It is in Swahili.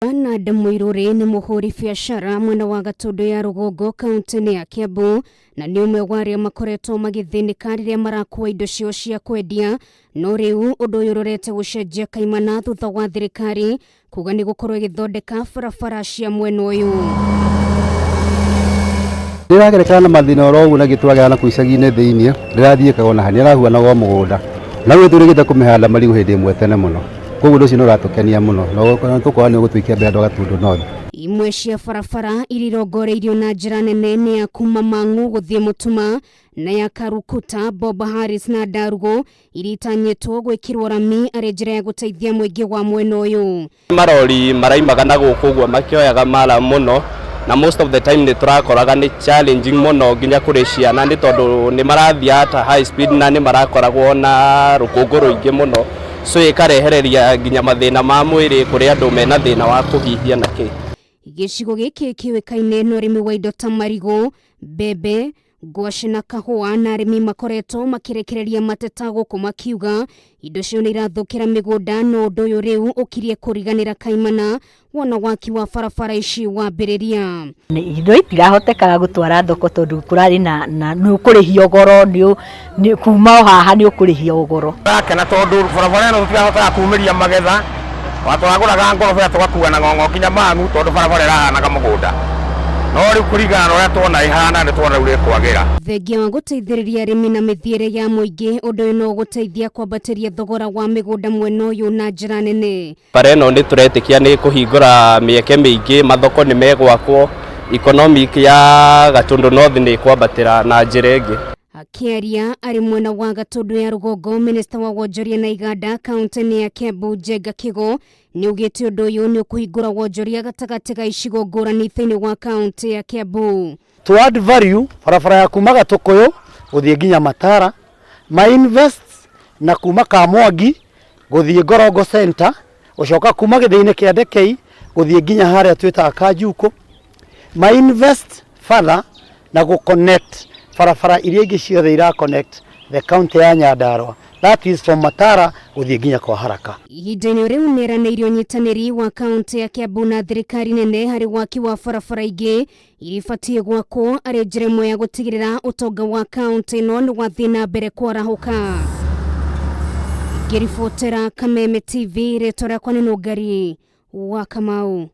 Na Ndamũirũrĩ nĩ mũhũri biacara mwena wa Gatundu ya Rũgongo kaunti-inĩ ya Kiambu na nĩ ũmwe wa arĩa makoretwo magĩthĩnĩka rĩrĩa marakua indo cio cia kwendia, no rĩu ũndũ ũyũ ũrorete gũcenjia kaimana thutha wa thirikari kuga nĩ gũkorwo ĩgĩthondeka barabara cia mwena ũyũ. Ndĩragerekana na mathĩna oro ũguo na gĩtwagĩra na kũicagi-inĩ thĩinĩ ndĩrathiĩ kagona hani arahuana go mũgũnda na gwĩ tũrĩgĩte kũmĩhanda marigũ hĩndĩ ĩmwe tene mũno. Koguo ũcio nĩ ũratũkenia mũno na tũkorwo nĩ ũgũtũikia mbere andũ a Gatundu North. Imwe cia barabara irirongoreirio na njĩra nene nĩ ya kuma Mang'u gũthiĩ Mũtuma na ya Karukuta, Bob Harris na Ndarugo iritanyĩtwo gwĩkĩrwo rami arĩ njĩra ya gũteithia mũingĩ wa mwena ũyũ. Marori maraimaga na gũkũ ũguo makĩoyaga mara mũno na most of the time nĩ tũrakoraga nĩ challenging mũno nginya kũrĩ ciana nĩ tondũ nĩ marathiĩ at high speed na nĩ marakoragwo na rũkũngũ rũingĩ mũno, so ĩkarehereria nginya mathĩna ma mwĩrĩ kũrĩ andũ mena thĩna wa kũhihia na kĩ. Gĩcigo gĩkĩ kĩũĩkaine na ũrĩmi wa indo ta marigũ, mbembe, ngwacĩ na kahũa, na arĩmi makoretwo makĩrekereria mateta gũkũ makiuga indo cio nĩ irathũkĩra mĩgũnda, no ũndũ ũyũ rĩu ũkirie kũriganĩra kaimana wona waki wa barabara ici wambĩrĩria. Indo itirahotekaga gũtwara thoko tondũ kũrarĩ na nĩ ũkũrĩhio goro, nĩ kuma o haha nĩ ũkũrĩhio goro. Ndakena tondũ barabara ĩno tũtihotaga kumĩria magetha, watwagũraga ngoroba tũgakua na ng'ong'o nginya Mang'u tondũ barabara ĩrahanaga mũgũnda. No rĩu kũringana na ũrĩa tuona ihana nĩ tuona rĩu kwagĩra. Thengia wa gũteithĩrĩria arĩmi na mĩthiĩre ya mũingĩ, ũndũ ũyũ no gũteithia kwambatĩria thogora wa mĩgũnda mwena ũyũ na njĩra nene. Bara ĩno nĩ tũretĩkia nĩ kũhingũra mĩeke mĩingĩ, mathoko nĩ megwakwo, economic ya Gatundu North nĩ kwambatĩra na njĩra ĩngĩ. Akĩaria arĩ mwena wa Gatundu ya Rũgongo, minista wa wonjoria na iganda kaunti-inĩ ya Kiambu Njenga Kĩgo nĩ ugĩte ũndũ ũyũ nĩ ũkũhingũra wonjoria gatagatĩ ga icigo ngũrani thĩinĩ wa kaunti ya Kiambu. To add value, barabara ya kuma Gatũkũyũ gũthiĩ nginya Matara, Mainvest na kuma Kamwangi gũthiĩ Ngorongo Center, gũcoka kuma gĩthĩ-inĩ kĩa Ndekei gũthiĩ nginya harĩa twĩtaga Kanjuku, Mainvest further na gũconnect barabara iria ingĩ ciothe ira connect the county ya Nyandarua, that is from Matara gũthiĩ nginya kwa Haraka. Ihinda-inĩ rĩu nĩ eranĩirio ũnyitanĩri wa kaunti ya Kiambu na thirikari nene harĩ waki wa barabara ingĩ iribatiĩ gwakwo arĩ njĩra ĩmwe ya gũtigĩrĩra ũtonga wa kaunti ĩno nĩ wathiĩ na mbere kwarahũka. Ngĩribotera Kameme TV, rĩtwa rĩakwa nĩ Nũngari wa Kamau.